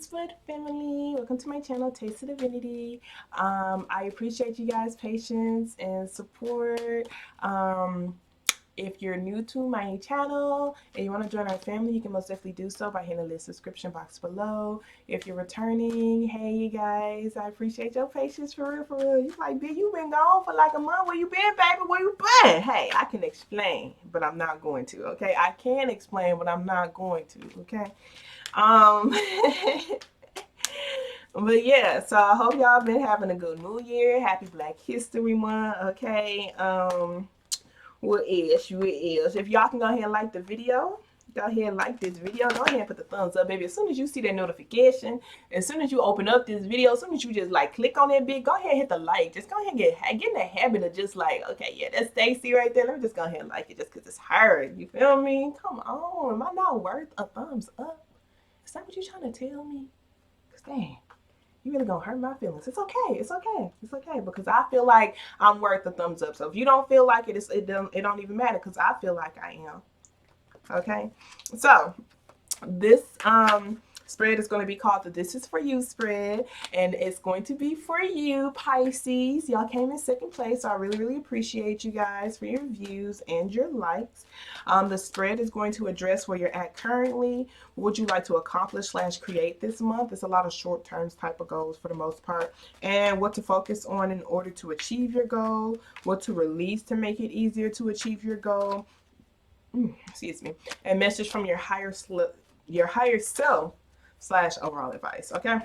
Stewart family. Welcome to my channel, TasteOfDivinity. I appreciate you guys' patience and support. If you're new to my channel and you want to join our family, you can most definitely do so by hitting the description box below. If you're returning, hey you guys, I appreciate your patience for real, for real. You like, bitch, you been gone for like a month. Where you been, baby? Where you been? Hey, I can explain, but I'm not going to, okay? I can explain, but I'm not going to, okay? Um, but yeah, so I hope y'all been having a good New Year. Happy Black History Month, okay? What else? What else? If y'all can go ahead and like the video, go ahead and like this video. Go ahead and put the thumbs up, baby. As soon as you see that notification, as soon as you open up this video, as soon as you just like click on that bit, go ahead and hit the like. Just go ahead and get in the habit of just like, okay, yeah, that's Stacey right there. Let me just go ahead and like it just because it's her. You feel me? Come on. Am I not worth a thumbs up? Is that what you're trying to tell me? Because dang, you really gonna hurt my feelings. It's okay. It's okay. It's okay because I feel like I'm worth a thumbs up. So if you don't feel like it, it don't even matter because I feel like I am. Okay. So this spread is going to be called the This Is For You spread, and it's going to be for you, Pisces. Y'all came in second place, so I really, really appreciate you guys for your views and your likes. The spread is going to address where you're at currently, what would you like to accomplish / create this month. It's a lot of short-term type of goals for the most part, and what to focus on in order to achieve your goal, what to release to make it easier to achieve your goal. Excuse me. And message from your higher self / overall advice. Okay.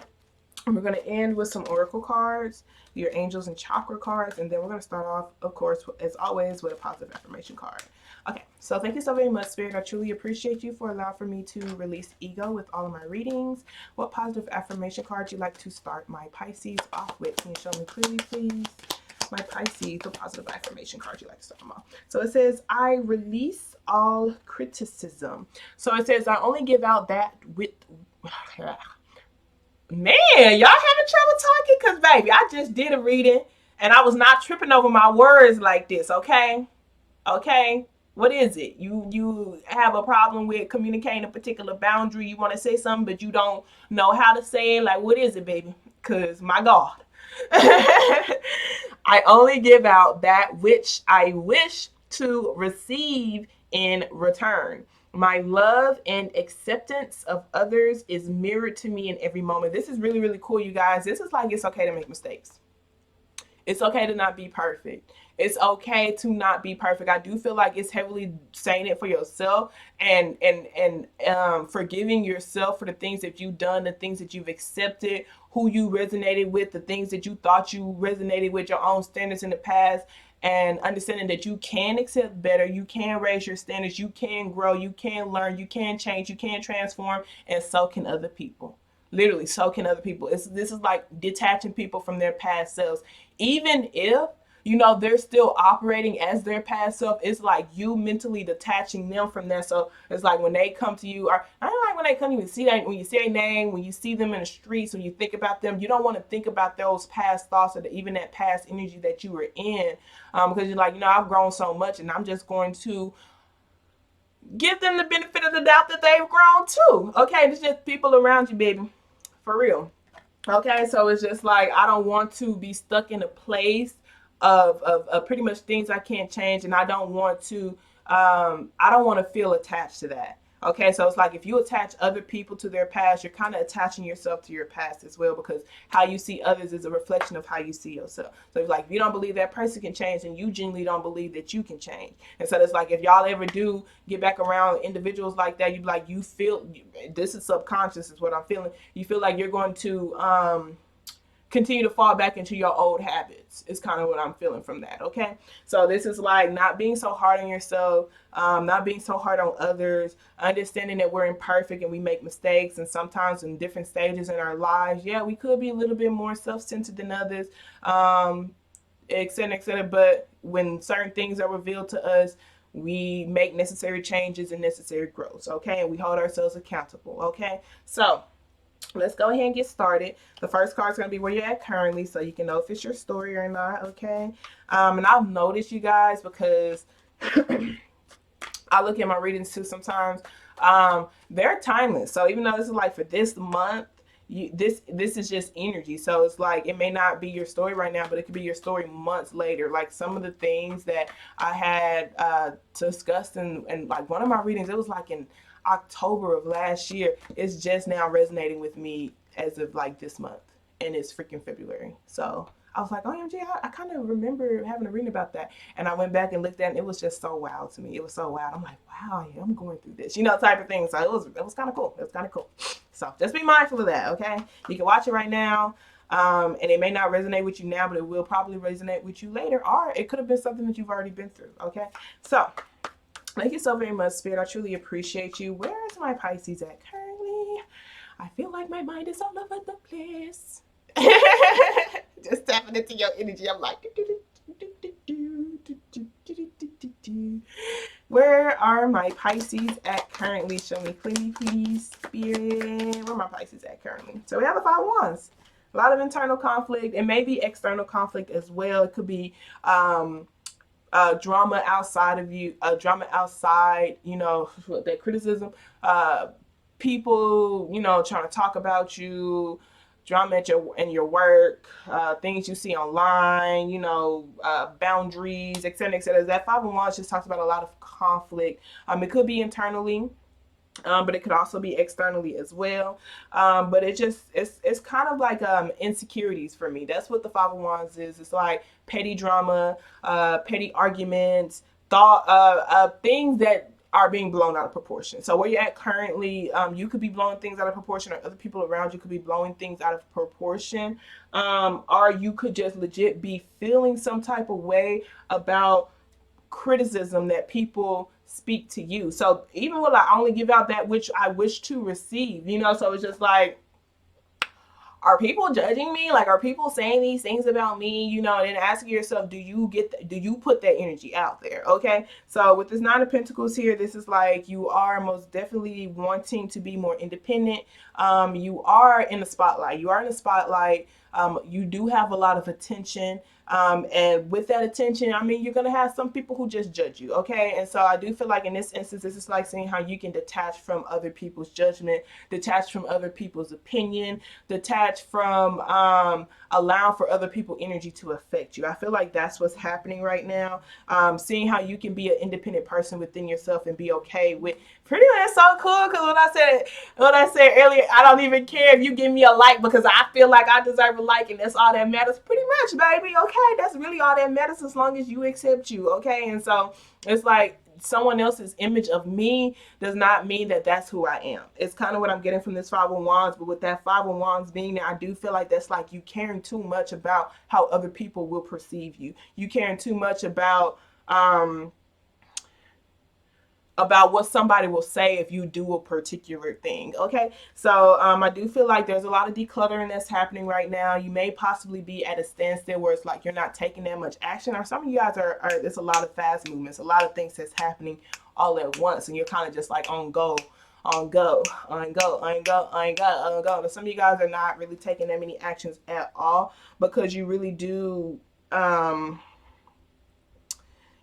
And we're going to end with some oracle cards, your angels and chakra cards, and then we're going to start off, of course, as always, with a positive affirmation card. Okay, so thank you so very much, Spirit. I truly appreciate you for allowing for me to release ego with all of my readings. What positive affirmation card you like to start my Pisces off with? Can you show me clearly, please? My Pisces, the positive affirmation card you like to start them off. So it says, I release all criticism. So it says, I only give out that with... Man, y'all having trouble talking? Because, baby, I just did a reading and I was not tripping over my words like this, okay? Okay? What is it? You have a problem with communicating a particular boundary. You want to say something, but you don't know how to say it. Like, what is it, baby? Because, my God. I only give out that which I wish to receive in return. My love and acceptance of others is mirrored to me in every moment. This is really, really cool, you guys. This is like, it's okay to make mistakes. It's okay to not be perfect. It's okay to not be perfect. I do feel like it's heavily saying it for yourself and forgiving yourself for the things that you've done, the things that you've accepted, who you resonated with, the things that you thought you resonated with, your own standards in the past, and understanding that you can accept better, you can raise your standards, you can grow, you can learn, you can change, you can transform, and so can other people. Literally, so can other people. This is like detaching people from their past selves. Even if they're still operating as their past self, it's like you mentally detaching them from that. So it's like when they come to you, or I don't like when they come to you, see that when you see their name, when you see them in the streets, when you think about them, you don't want to think about those past thoughts or even that past energy that you were in, because you're like, I've grown so much, and I'm just going to give them the benefit of the doubt that they've grown too. Okay, it's just people around you, baby, for real. Okay, so it's just like I don't want to be stuck in a place of pretty much things I can't change, and I don't want to feel attached to that. Okay, so it's like if you attach other people to their past, you're kind of attaching yourself to your past as well, because how you see others is a reflection of how you see yourself. So if you don't believe that person can change, and you genuinely don't believe that you can change. And so it's like if y'all ever do get back around individuals like that, you feel, this is subconscious is what I'm feeling. You feel like you're going to continue to fall back into your old habits is kind of what I'm feeling from that. Okay, so this is like not being so hard on yourself, not being so hard on others, understanding that we're imperfect and we make mistakes, and sometimes in different stages in our lives, yeah, we could be a little bit more self-centered than others, etc., etc. But when certain things are revealed to us, we make necessary changes and necessary growth. Okay, and we hold ourselves accountable. Okay, so let's go ahead and get started. The first card is going to be where you're at currently, so you can know if it's your story or not. Okay, and I've noticed, you guys, because I look at my readings too sometimes, they're timeless. So even though this is like for this month, this is just energy. So it's like it may not be your story right now, but it could be your story months later. Like some of the things that I had discussed in like one of my readings, it was like in October of last year. It's just now resonating with me as of like this month, and it's freaking February. So I was like, OMG, I kind of remember having a reading about that. And I went back and looked at it, and it was just so wild to me. It was so wild. I'm like, wow, yeah, I'm going through this, type of thing. So it was kind of cool. It was kind of cool. So just be mindful of that, okay? You can watch it right now. And it may not resonate with you now, but it will probably resonate with you later. Or it could have been something that you've already been through, okay? So thank you so very much, Spirit. I truly appreciate you. Where is my Pisces at currently? I feel like my mind is all over the place. Just tapping into your energy. I'm like, where are my Pisces at currently? Show me clearly, please, Spirit. Where are my Pisces at currently? So we have the Five of Wands. A lot of internal conflict, and maybe external conflict as well. It could be drama outside of you, drama outside, that criticism, people, trying to talk about you, drama in your work, things you see online, boundaries, etc., etc. That Five of Wands just talks about a lot of conflict. It could be internally. But it could also be externally as well. But it's kind of like insecurities for me. That's what the Five of Wands is. It's like petty drama, petty arguments, things that are being blown out of proportion. So where you're at currently, you could be blowing things out of proportion, or other people around you could be blowing things out of proportion, or you could just legit be feeling some type of way about criticism that people speak to you. So even when I only give out that which I wish to receive, so it's just like, are people judging me? Like, are people saying these things about me? And then asking yourself, do you put that energy out there? Okay. So with this Nine of Pentacles here, this is like you are most definitely wanting to be more independent. You are in the spotlight. You do have a lot of attention. And with that attention, you're going to have some people who just judge you. Okay. And so I do feel like in this instance, this is like seeing how you can detach from other people's judgment, detach from other people's opinion, detach from allowing for other people's energy to affect you. I feel like that's what's happening right now. Seeing how you can be an independent person within yourself and be okay with pretty much. That's so cool. Because when I said earlier, I don't even care if you give me a like, because I feel like I deserve a like, and that's all that matters. Pretty much, baby. Okay, that's really all that matters, as long as you accept you. Okay, and so it's like someone else's image of me does not mean that that's who I am. It's kind of what I'm getting from this Five of Wands. But with that Five of Wands being there, I do feel like that's like you caring too much about how other people will perceive you. You caring too much about what somebody will say if you do a particular thing. Okay, so I do feel like there's a lot of decluttering that's happening right now. You may possibly be at a standstill where it's like you're not taking that much action, or some of you guys are there's a lot of fast movements, a lot of things that's happening all at once, and you're kind of just like on go. On go, on go, on go, on go, on go. And some of you guys are not really taking that many actions at all, because you really do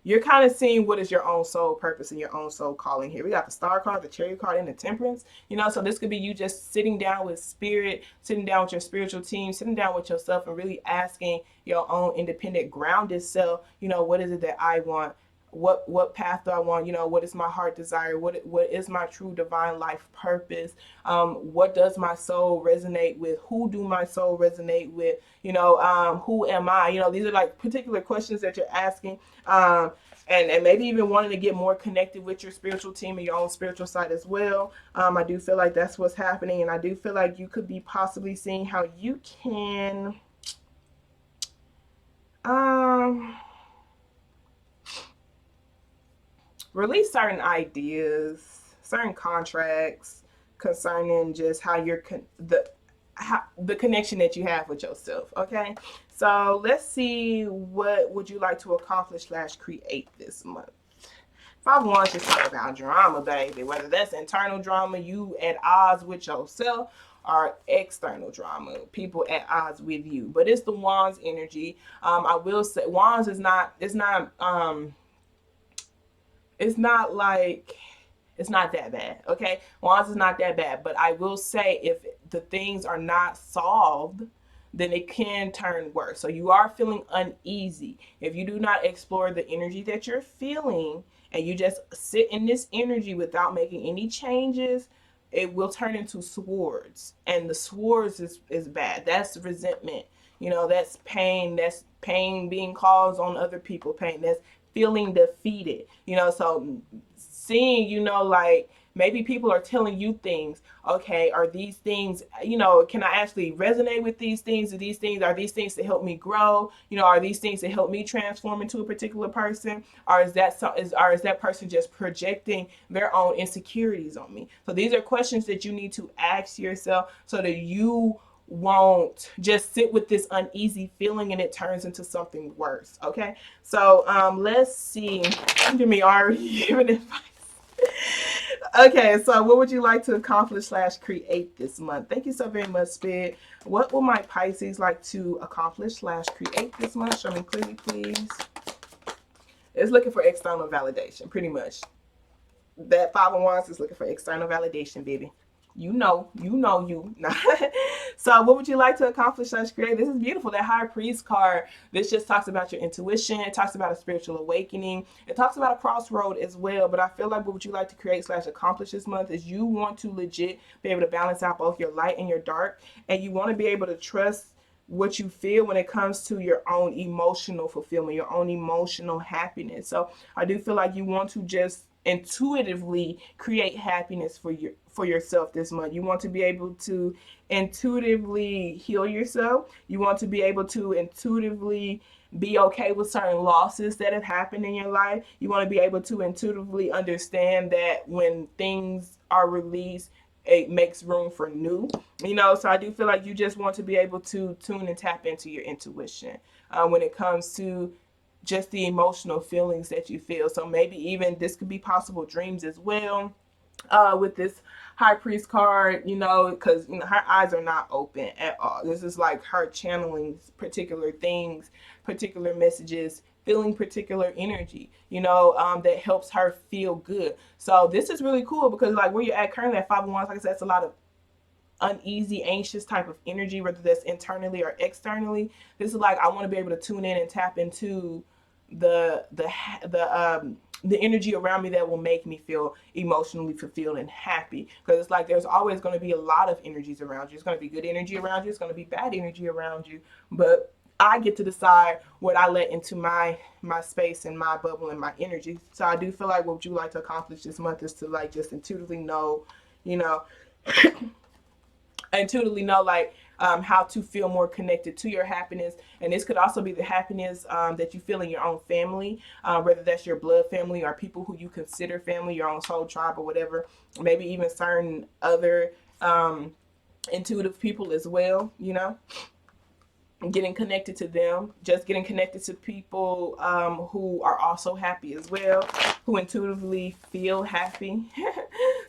you're kind of seeing what is your own soul purpose and your own soul calling here. We got the Star card, the Chariot card, and the Temperance. So this could be you just sitting down with spirit, sitting down with your spiritual team, sitting down with yourself, and really asking your own independent, grounded self, what is it that I want? What path do I want? What is my heart desire? What is my true divine life purpose? What does my soul resonate with? Who do my soul resonate with? Who am I? These are like particular questions that you're asking. And maybe even wanting to get more connected with your spiritual team and your own spiritual side as well. I do feel like that's what's happening. And I do feel like you could be possibly seeing how you can release certain ideas, certain contracts concerning just how the connection that you have with yourself. Okay, so let's see, what would you like to accomplish / create this month? Five of Wands just talk about drama, baby. Whether that's internal drama, you at odds with yourself, or external drama, people at odds with you. But it's the Wands energy. I will say Wands is not. It's not like It's not that bad, okay? Wands is not that bad, but I will say if the things are not solved, then it can turn worse. So you are feeling uneasy. If you do not explore the energy that you're feeling and you just sit in this energy without making any changes, it will turn into swords. And the swords is bad. That's resentment. You know, that's pain. That's pain being caused on other people. Pain. That's feeling defeated. You know, so seeing, you know, like maybe people are telling you things. Okay, are these things, you know, can I actually resonate with these things? Are these things to help me grow? You know, are these things to help me transform into a particular person? Or is that person just projecting their own insecurities on me? So these are questions that you need to ask yourself so that you won't just sit with this uneasy feeling and it turns into something worse. Okay, so let's see. Jimmy already giving advice. Okay, so what would you like to accomplish slash create this month? Thank you so very much, Spirit. What will my Pisces like to accomplish slash create this month? Show me clearly, please. It's looking for external validation, pretty much. That Five of Wands is looking for external validation, baby. You know. So what would you like to accomplish slash create? This is beautiful. That High Priest card, this just talks about your intuition. It talks about a spiritual awakening. It talks about a crossroad as well. But I feel like what would you like to create slash accomplish this month is you want to legit be able to balance out both your light and your dark. And you want to be able to trust what you feel when it comes to your own emotional fulfillment, your own emotional happiness. So I do feel like you want to just intuitively create happiness for yourself this month. You want to be able to intuitively heal yourself. You want to be able to intuitively be okay with certain losses that have happened in your life. You want to be able to intuitively understand that when things are released, it makes room for new. You know, so I do feel like you just want to be able to tune and tap into your intuition when it comes to just the emotional feelings that you feel. So maybe even this could be possible dreams as well. With this High Priest card, you know, because you know her eyes are not open at all. This is like her channeling particular things, particular messages, feeling particular energy, you know, that helps her feel good. So this is really cool because like where you're at currently at 501, like I said, that's a lot of uneasy, anxious type of energy, whether that's internally or externally. This is like I want to be able to tune in and tap into the the the energy around me that will make me feel emotionally fulfilled and happy. Because it's like there's always going to be a lot of energies around you. It's going to be good energy around you. It's going to be bad energy around you. But I get to decide what I let into my space and my bubble and my energy. So I do feel like what would you like to accomplish this month is to like just intuitively know, you know, intuitively know like how to feel more connected to your happiness. And this could also be the happiness that you feel in your own family, whether that's your blood family or people who you consider family, your own soul tribe or whatever, maybe even certain other intuitive people as well, you know, getting connected to them, just getting connected to people who are also happy as well, who intuitively feel happy.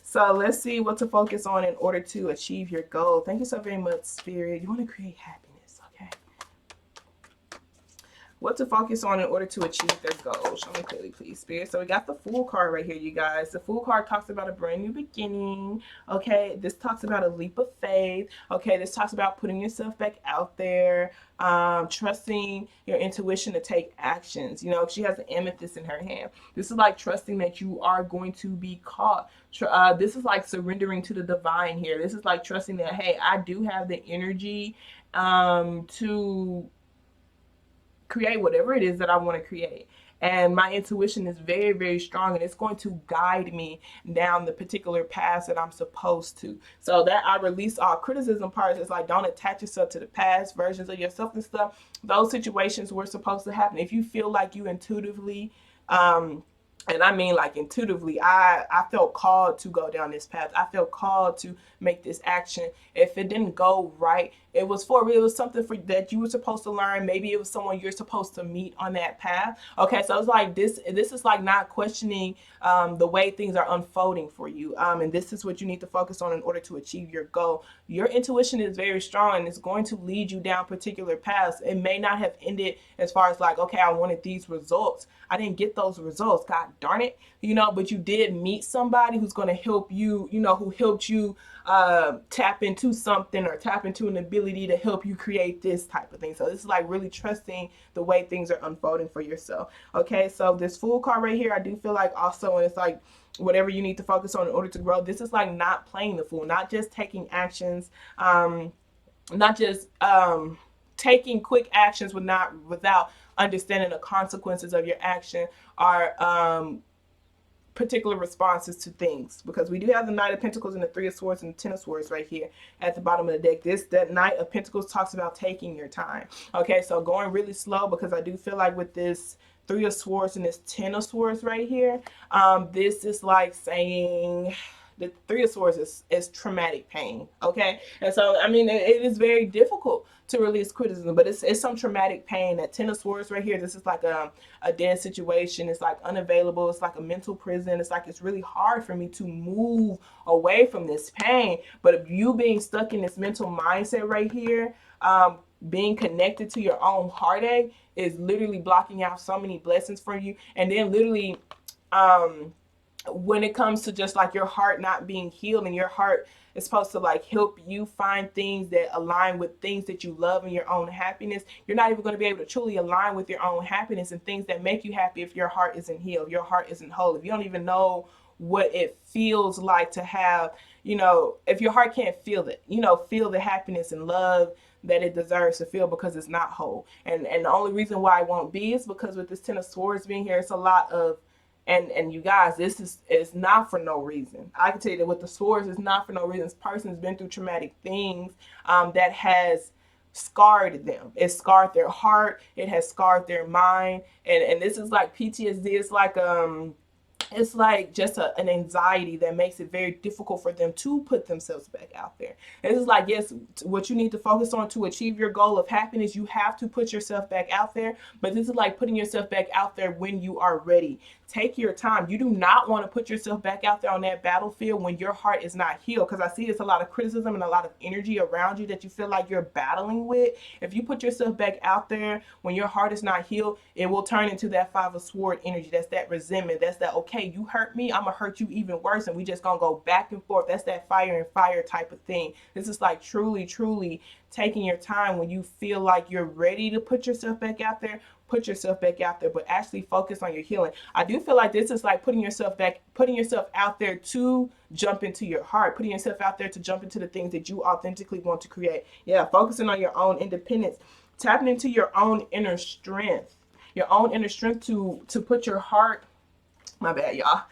So let's see what to focus on in order to achieve your goal. Thank you so very much, Spirit. You want to create happiness, okay? What to focus on in order to achieve their goal. Show me clearly, please, Spirit. So we got the Fool card right here, you guys. The Fool card talks about a brand new beginning, okay? This talks about a leap of faith, okay? This talks about putting yourself back out there, trusting your intuition to take actions. You know, she has an amethyst in her hand. This is like trusting that you are going to be caught. This is like surrendering to the divine here. This is like trusting that, hey, I do have the energy to create whatever it is that I want to create. And my intuition is very, very strong and it's going to guide me down the particular path that I'm supposed to. So that I release all criticism parts. It's like don't attach yourself to the past versions of yourself and stuff. Those situations were supposed to happen. If you feel like you intuitively, and I mean like intuitively, I felt called to go down this path. I felt called to make this action. If it didn't go right it was for real. It was something for that you were supposed to learn. Maybe it was someone you're supposed to meet on that path. Okay, so it's like this is like not questioning the way things are unfolding for you. And this is what you need to focus on in order to achieve your goal. Your intuition is very strong and it's going to lead you down particular paths. It may not have ended as far as like, okay, I wanted these results. I didn't get those results. God darn it. But you did meet somebody who's going to help you, who helped you tap into something or tap into an ability to help you create this type of thing. So this is like really trusting the way things are unfolding for yourself. Okay, so this Fool card right here, I do feel like also, and it's like whatever you need to focus on in order to grow. This is like not playing the fool, not just taking actions, not just taking quick actions without understanding the consequences of your action, are particular responses to things, because we do have the Knight of Pentacles and the Three of Swords and the Ten of Swords right here at the bottom of the deck. That Knight of Pentacles talks about taking your time. Okay, so going really slow, because I do feel like with this Three of Swords and this Ten of Swords right here, this is like saying the Three of Swords is traumatic pain. Okay, and so I mean it is very difficult to release criticism, but it's some traumatic pain. That Ten of Swords right here, this is like a dead situation. It's like unavailable. It's like a mental prison. It's like it's really hard for me to move away from this pain. But if you being stuck in this mental mindset right here, being connected to your own heartache is literally blocking out so many blessings from you. And then literally when it comes to just like your heart not being healed, and your heart is supposed to like help you find things that align with things that you love and your own happiness, you're not even going to be able to truly align with your own happiness and things that make you happy if your heart isn't healed, your heart isn't whole, if you don't even know what it feels like to have, if your heart can't feel it, feel the happiness and love that it deserves to feel, because it's not whole. And the only reason why it won't be is because with this Ten of Swords being here, it's a lot of, and you guys, this is not for no reason. I can tell you that with the swords, it's not for no reason. This person has been through traumatic things that has scarred them. It scarred their heart. It has scarred their mind. And this is like PTSD. It's like just an anxiety that makes it very difficult for them to put themselves back out there. And it's like, yes, what you need to focus on to achieve your goal of happiness, you have to put yourself back out there. But this is like putting yourself back out there when you are ready. Take your time. You do not want to put yourself back out there on that battlefield when your heart is not healed, because I see it's a lot of criticism and a lot of energy around you that you feel like you're battling with. If you put yourself back out there when your heart is not healed, it will turn into that Five of Swords energy. That's that resentment. That's that, okay, you hurt me, I'm gonna hurt you even worse, and we just gonna go back and forth. That's that fire and fire type of thing. This is like truly taking your time. When you feel like you're ready to put yourself back out there, put yourself back out there, but actually focus on your healing. I do feel like this is like putting yourself out there to jump into your heart, putting yourself out there to jump into the things that you authentically want to create. Yeah, focusing on your own independence, tapping into your own inner strength, to put your heart, my bad, y'all,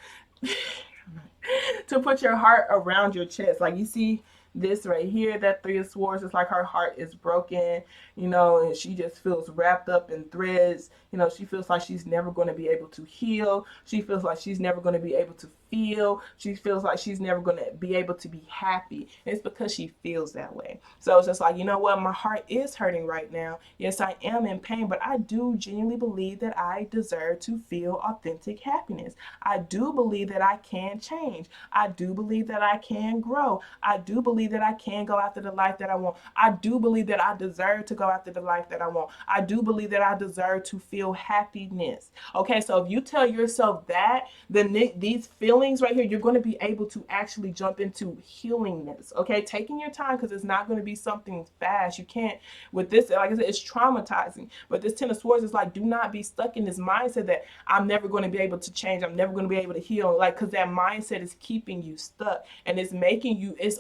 to put your heart around your chest. Like you see this right here, that Three of Swords, is like her heart is broken, and she just feels wrapped up in threads. She feels like she's never going to be able to heal. She feels like she's never going to be able to feel. She feels like she's never going to be able to be happy. And it's because she feels that way. So it's just like, you know what? My heart is hurting right now. Yes, I am in pain, but I do genuinely believe that I deserve to feel authentic happiness. I do believe that I can change. I do believe that I can grow. I do believe that I can go after the life that I want. I do believe that I deserve to go after the life that I want. I do believe that I deserve to feel happiness. Okay, so if you tell yourself that, then these feelings right here, you're going to be able to actually jump into healingness. Okay, taking your time, because it's not going to be something fast. You can't, with this, like I said, it's traumatizing. But this Ten of Swords is like, do not be stuck in this mindset that I'm never going to be able to change. I'm never going to be able to heal. Like, because that mindset is keeping you stuck, and it's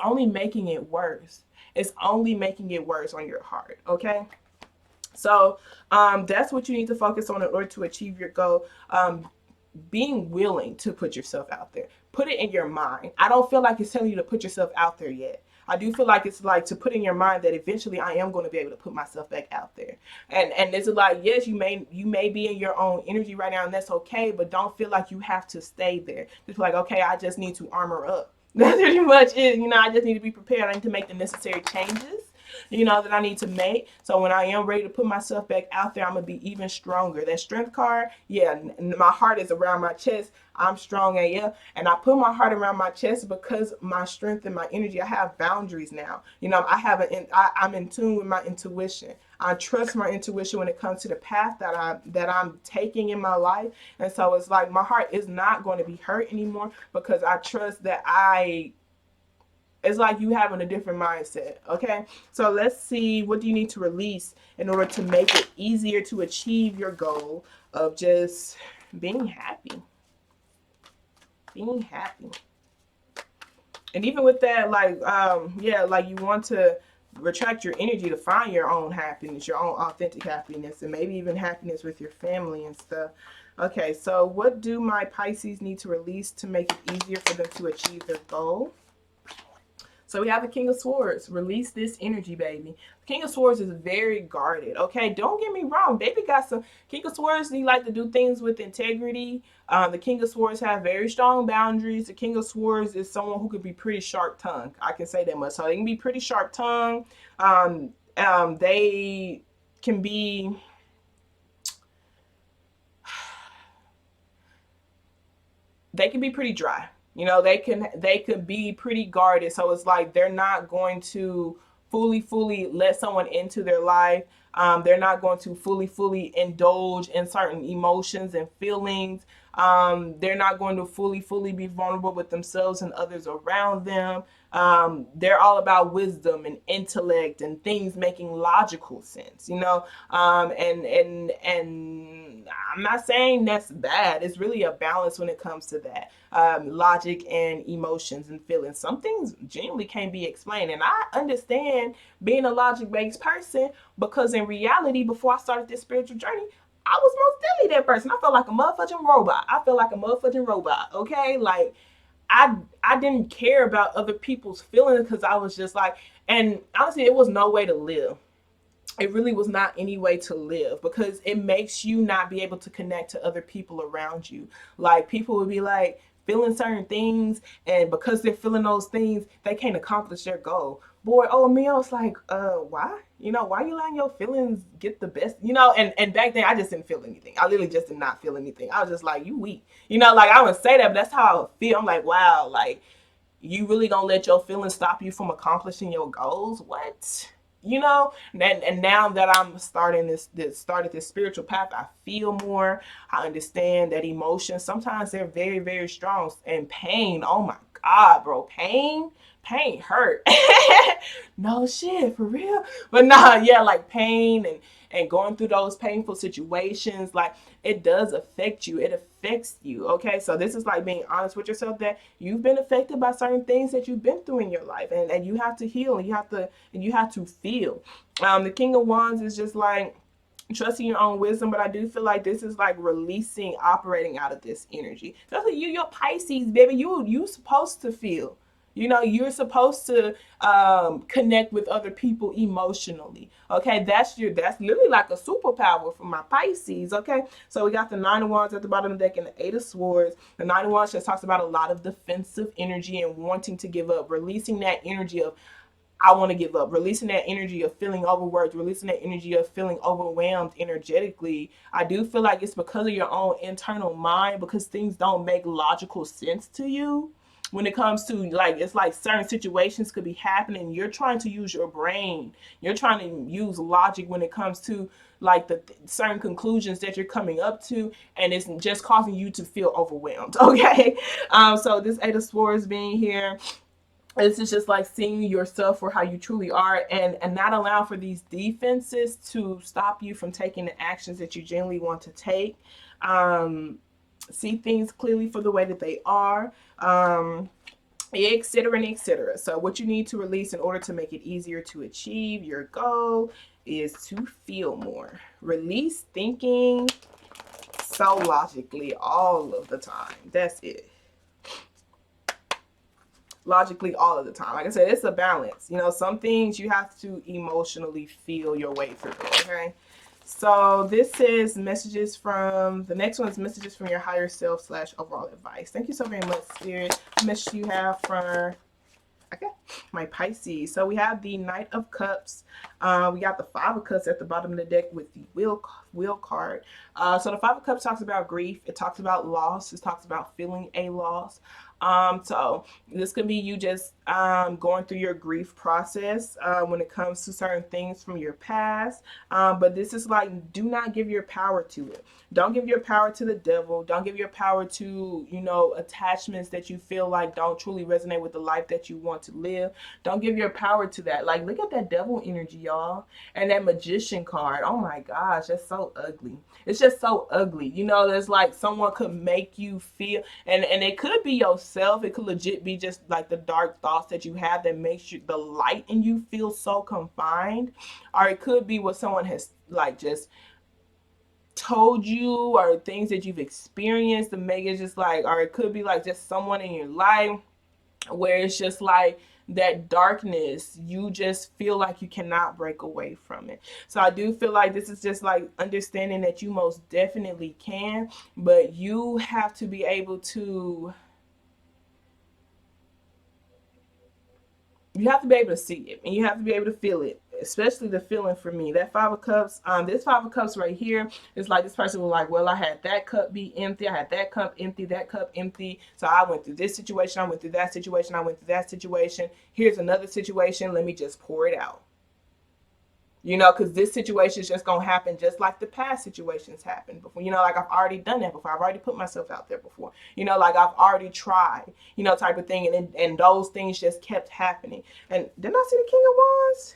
only making it worse. It's only making it worse on your heart. Okay. So that's what you need to focus on in order to achieve your goal. Being willing to put yourself out there. Put it in your mind. I don't feel like it's telling you to put yourself out there yet. I do feel like it's like to put in your mind that eventually I am going to be able to put myself back out there. And it's like, yes, you may be in your own energy right now, and that's okay, but don't feel like you have to stay there. Just like, okay, I just need to armor up. That's pretty much it. I just need to be prepared. I need to make the necessary changes, you know, that I need to make. So when I am ready to put myself back out there, I'm going to be even stronger. That strength card, yeah, my heart is around my chest. I'm strong AF. And I put my heart around my chest because my strength and my energy, I have boundaries now. You know, I'm in tune with my intuition. I trust my intuition when it comes to the path that I'm taking in my life. And so it's like my heart is not going to be hurt anymore because I trust that it's like you having a different mindset. Okay, so let's see, what do you need to release in order to make it easier to achieve your goal of just being happy? Being happy. And even with that, like, yeah, like you want to retract your energy to find your own happiness, your own authentic happiness, and maybe even happiness with your family and stuff. Okay, so what do my Pisces need to release to make it easier for them to achieve their goal? So we have the King of Swords. Release this energy, baby. King of Swords is very guarded. Okay, don't get me wrong. Baby got some. King of Swords, he like to do things with integrity. The King of Swords have very strong boundaries. The King of Swords is someone who could be pretty sharp-tongued. I can say that much. So they can be pretty sharp-tongued. They can be. They can be pretty dry. You know, they could be pretty guarded. So it's like they're not going to fully let someone into their life. They're not going to fully indulge in certain emotions and feelings. They're not going to fully be vulnerable with themselves and others around them. They're all about wisdom and intellect and things making logical sense, you know. And I'm not saying that's bad. It's really a balance when it comes to that. Logic and emotions and feelings. Some things genuinely can't be explained. And I understand being a logic-based person because in reality, before I started this spiritual journey, I was most definitely that person. I felt like a motherfucking robot. I feel like a motherfucking robot. Okay, like I didn't care about other people's feelings because I was just like, and honestly, it was no way to live. It really was not any way to live because it makes you not be able to connect to other people around you. Like people would be like feeling certain things, and because they're feeling those things, they can't accomplish their goal. Boy, oh me, I was like, why? You know, why you letting your feelings get the best? You know, and back then I just didn't feel anything. I literally just did not feel anything. I was just like, you weak. You know, like I would say that, but that's how I would feel. I'm like, wow, like you really gonna let your feelings stop you from accomplishing your goals? What? You know, and now that I'm starting started this spiritual path, I feel more. I understand that emotions sometimes they're very strong, and pain, oh my god, bro, pain hurt. No shit, for real. But nah, yeah, like pain and going through those painful situations, like it does affect you. It affects you. Okay, so this is like being honest with yourself that you've been affected by certain things that you've been through in your life, and you have to heal, and you have to feel. The King of Wands is just like trusting your own wisdom, but I do feel like this is like releasing, operating out of this energy. That's what your Pisces, baby. You supposed to feel. You know, you're supposed to connect with other people emotionally. Okay, that's literally like a superpower for my Pisces. Okay, so we got the Nine of Wands at the bottom of the deck and the Eight of Swords. The Nine of Wands just talks about a lot of defensive energy and wanting to give up, releasing that energy of I want to give up, releasing that energy of feeling overworked, releasing that energy of feeling overwhelmed energetically. I do feel like it's because of your own internal mind, because things don't make logical sense to you when it comes to like, it's like certain situations could be happening. You're trying to use your brain. You're trying to use logic when it comes to like the certain conclusions that you're coming up to, and it's just causing you to feel overwhelmed. Okay. So this Eight of Swords being here, this is just like seeing yourself for how you truly are, and not allow for these defenses to stop you from taking the actions that you genuinely want to take. See things clearly for the way that they are, etc. and etc. So what you need to release in order to make it easier to achieve your goal is to feel more. Release thinking so logically all of the time. That's it. Logically all of the time. Like I said, it's a balance. You know, some things you have to emotionally feel your way through. Okay. So this is messages from, the next one is messages from your higher self / overall advice. Thank you so very much, Spirit. What message you have for Okay, my Pisces. So we have the Knight of Cups. We got the Five of Cups at the bottom of the deck with the Wheel card. So the Five of Cups talks about grief. It talks about loss. It talks about feeling a loss. So this could be you just going through your grief process when it comes to certain things from your past. But this is like, do not give your power to it. Don't give your power to the devil. Don't give your power to, attachments that you feel like don't truly resonate with the life that you want to live. Don't give your power to that. Like, look at that devil energy, y'all. And that magician card. Oh my gosh, that's so ugly. It's just so ugly. There's like someone could make you feel, and it could be yourself. It could legit be just like the dark thoughts that you have that makes you, the light in you, feel so confined. Or it could be what someone has like just told you, or things that you've experienced to make it just like, or it could be like just someone in your life where it's just like that darkness, you just feel like you cannot break away from it. So I do feel like this is just like understanding that you most definitely can, but you have to be able to, see it, and you have to be able to feel it, especially the feeling. For me, that Five of Cups, this Five of Cups right here is like, this person was like, well, I had that cup be empty, I had that cup empty, that cup empty, so I went through this situation, I went through that situation, I went through that situation, here's another situation, let me just pour it out. Because this situation is just gonna happen just like the past situations happened before. Like, I've already done that before. I've already put myself out there before. Like, I've already tried. Type of thing, and those things just kept happening. And didn't I see the King of Wands?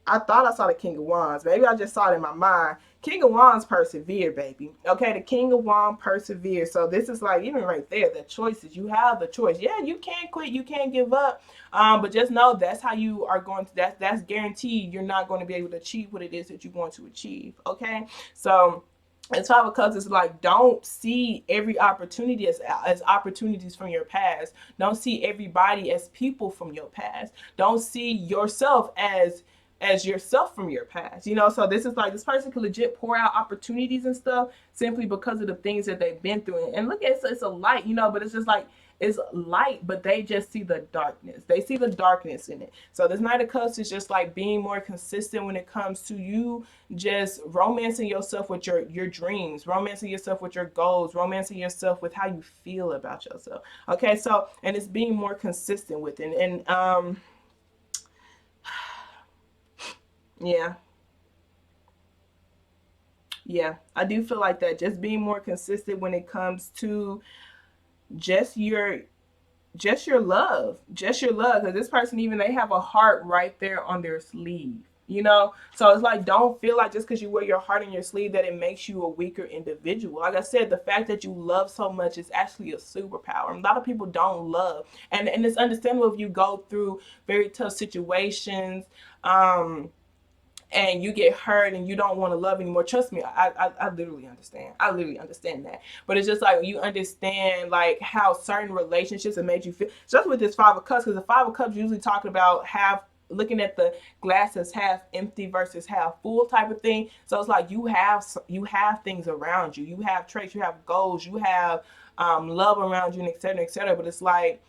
I thought I saw the King of Wands. Maybe I just saw it in my mind. King of Wands persevere, baby. Okay, the King of Wands persevere. So this is like, even right there, the choices. You have the choice. Yeah, you can't quit. You can't give up. But just know that's how you are going to, that's guaranteed you're not going to be able to achieve what it is that you want to achieve. Okay, so it's Five of Cups is like, don't see every opportunity as opportunities from your past. Don't see everybody as people from your past. Don't see yourself as yourself from your past. So this is like, this person could legit pour out opportunities and stuff simply because of the things that they've been through. And look, it's a light, but it's just like, it's light, but they just see the darkness. They see the darkness in it. So this Knight of Cups is just like being more consistent when it comes to you just romancing yourself with your dreams, romancing yourself with your goals, romancing yourself with how you feel about yourself. Okay, so, and it's being more consistent with it. And yeah, I do feel like that, just being more consistent when it comes to just your love, because this person, even, they have a heart right there on their sleeve. So it's like, don't feel like just because you wear your heart on your sleeve that it makes you a weaker individual. Like I said, the fact that you love so much is actually a superpower. A lot of people don't love, and it's understandable if you go through very tough situations, and you get hurt and you don't want to love anymore. Trust me, I literally understand. I literally understand that. But it's just like, you understand like how certain relationships have made you feel. Just with this Five of Cups, because the Five of Cups usually talking about looking at the glass as half empty versus half full type of thing. So it's like, you have things around you. You have traits, you have goals, you have love around you, and et cetera, et cetera. But it's like,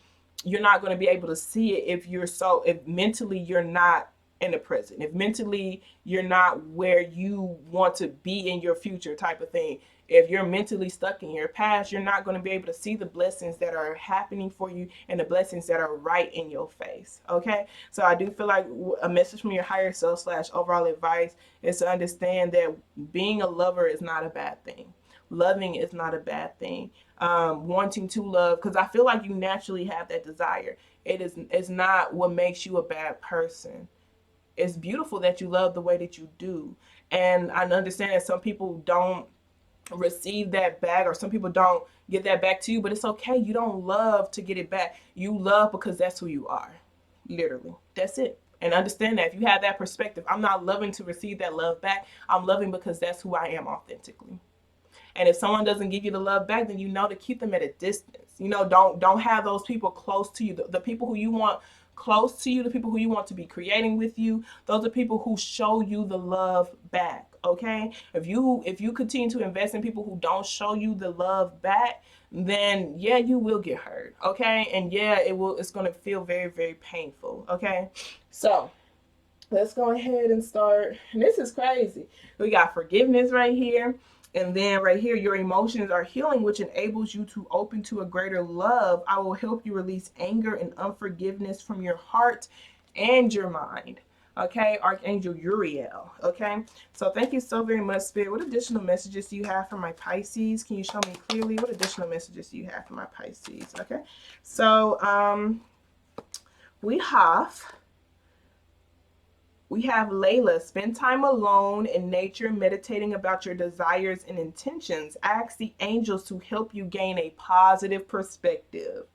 you're not going to be able to see it if mentally you're not in the present, if mentally you're not where you want to be in your future type of thing. If you're mentally stuck in your past, you're not going to be able to see the blessings that are happening for you and the blessings that are right in your face. Okay, so I do feel like a message from your higher self / overall advice is to understand that being a lover is not a bad thing. Loving is not a bad thing. Wanting to love, because I feel like you naturally have that desire. It's not what makes you a bad person. It's beautiful that you love the way that you do. And I understand that some people don't receive that back, or some people don't get that back to you, but it's okay. You don't love to get it back. You love because that's who you are. Literally. That's it. And understand that if you have that perspective, I'm not loving to receive that love back. I'm loving because that's who I am authentically. And if someone doesn't give you the love back, then to keep them at a distance. Don't have those people close to you. The people who you want close to you, the people who you want to be creating with you, those are people who show you the love back. Okay, if you continue to invest in people who don't show you the love back, then yeah, you will get hurt. Okay, and yeah, it's going to feel very, very painful. Okay, so let's go ahead and start. And this is crazy. We got forgiveness right here. And then right here, your emotions are healing, which enables you to open to a greater love. I will help you release anger and unforgiveness from your heart and your mind. Okay, Archangel Uriel. Okay, so thank you so very much, Spirit. What additional messages do you have for my Pisces? Can you show me clearly what additional messages do you have for my Pisces? Okay, so we have Layla. Spend time alone in nature, meditating about your desires and intentions. Ask the angels to help you gain a positive perspective.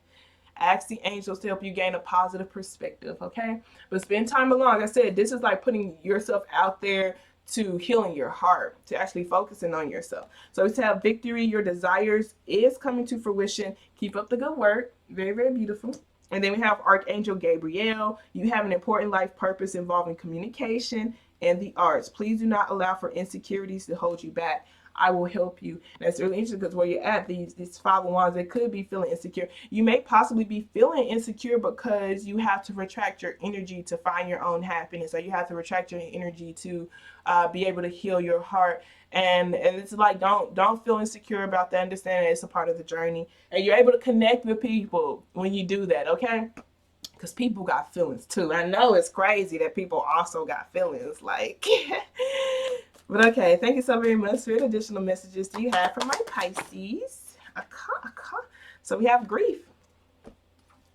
Ask the angels to help you gain a positive perspective, okay? But spend time alone. Like I said, this is like putting yourself out there to healing your heart, to actually focusing on yourself. So we have victory. Your desires is coming to fruition. Keep up the good work. Very, very beautiful. And then we have Archangel Gabriel. You have an important life purpose involving communication and the arts. Please do not allow for insecurities to hold you back. I will help you. And that's really interesting because where you're at, these Five of Wands, they could be feeling insecure. You may possibly be feeling insecure because you have to retract your energy to find your own happiness, or you have to retract your energy to be able to heal your heart. And it's like, don't feel insecure about that. Understand that it's a part of the journey, and you're able to connect with people when you do that. Okay. Because people got feelings too. I know it's crazy that people also got feelings. Like, but okay, thank you so very much. What additional messages do you have for my Pisces? So we have grief.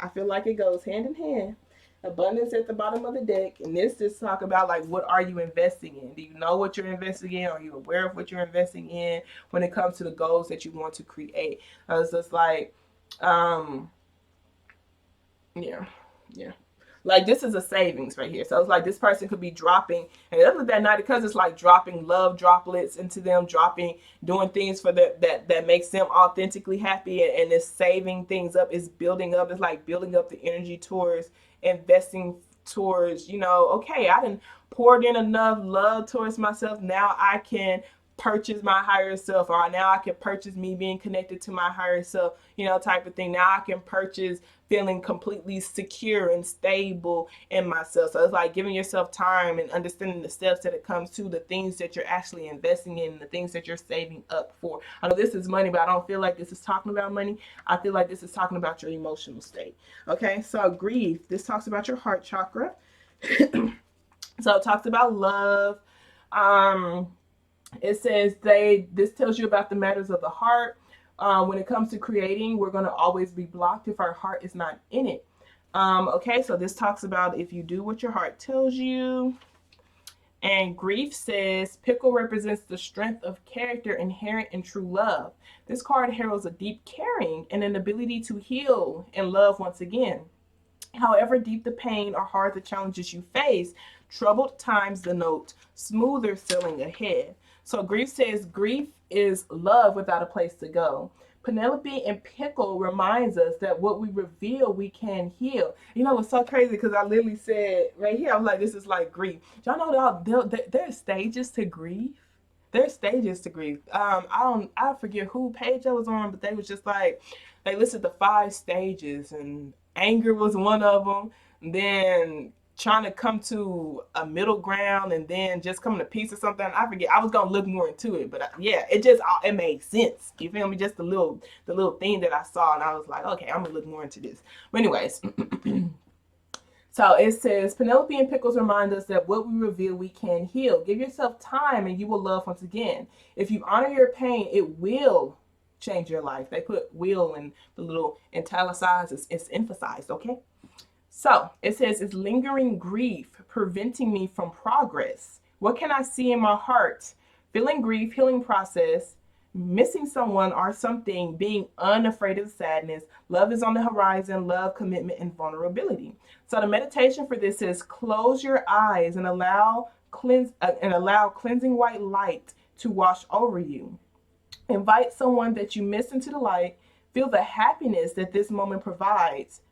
I feel like it goes hand in hand. Abundance at the bottom of the deck, and this just talk about like, what are you investing in? Do you know what you're investing in? Are you aware of what you're investing in when it comes to the goals that you want to create? It's just like, yeah, yeah. Like, this is a savings right here. So it's like this person could be dropping, and other than that, because it's like dropping love droplets into them, doing things for that makes them authentically happy, and it's saving things up, it's building up. It's like building up the energy towards investing towards, okay, I didn't poured in enough love towards myself. Now I can purchase my higher self, or now I can purchase me being connected to my higher self, type of thing. Now I can purchase feeling completely secure and stable in myself. So it's like giving yourself time and understanding the steps that it comes to, the things that you're actually investing in, the things that you're saving up for. I know this is money, but I don't feel like this is talking about money. I feel like this is talking about your emotional state. Okay, so grief, this talks about your heart chakra. So it talks about love. It says this tells you about the matters of the heart. When it comes to creating, we're going to always be blocked if our heart is not in it. Okay, so this talks about if you do what your heart tells you. And grief says pickle represents the strength of character inherent in true love. This card heralds a deep caring and an ability to heal and love once again. However deep the pain or hard the challenges you face, troubled times denote smoother sailing ahead. So grief says grief is love without a place to go. Penelope and Pickle reminds us that what we reveal, we can heal. It's so crazy because I literally said right here, I was like, this is like grief. Y'all know there's stages to grief. There's stages to grief. I forget who page I was on, but they was just like, they listed the 5 stages, and anger was one of them. And then trying to come to a middle ground, and then just coming to peace or something. I forget. I was gonna look more into it, but yeah, it made sense. You feel me? Just the little thing that I saw, and I was like, okay, I'm gonna look more into this. But anyways. So it says, Penelope and Pickles remind us that what we reveal, we can heal. Give yourself time and you will love once again. If you honor your pain, it will change your life. They put will in the little italicized. It's emphasized, okay? So it says, it's lingering grief preventing me from progress. What can I see in my heart? Feeling grief, healing process, missing someone or something, being unafraid of sadness. Love is on the horizon, love, commitment, and vulnerability. So the meditation for this is close your eyes and allow cleansing white light to wash over you. Invite someone that you miss into the light. Feel the happiness that this moment provides.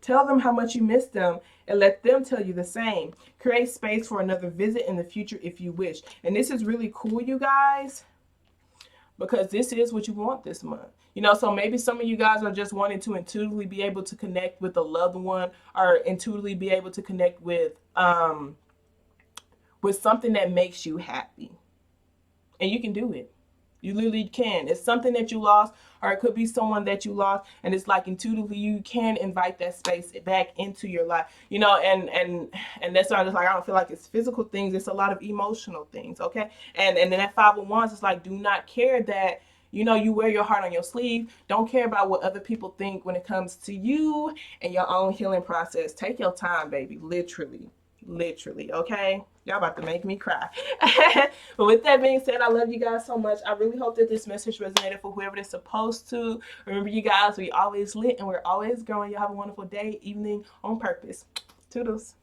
Tell them how much you miss them and let them tell you the same. Create space for another visit in the future if you wish. And this is really cool, you guys, because this is what you want this month. You know, so maybe some of you guys are just wanting to intuitively be able to connect with a loved one, or intuitively be able to connect with something that makes you happy. And you can do it. You literally can. It's something that you lost, or it could be someone that you lost, and it's like intuitively you can invite that space back into your life. You know, and that's why I'm just like, I don't feel like it's physical things. It's a lot of emotional things. Okay, and then that 5 of Wands is like, do not care that, you know, you wear your heart on your sleeve. Don't care about what other people think when it comes to you and your own healing process. Take your time, baby. Literally, okay? Y'all about to make me cry. But with that being said, I love you guys so much. I really hope that this message resonated for whoever it's supposed to. Remember, you guys, we always lit and we're always growing. Y'all have a wonderful day, evening, on purpose. Toodles.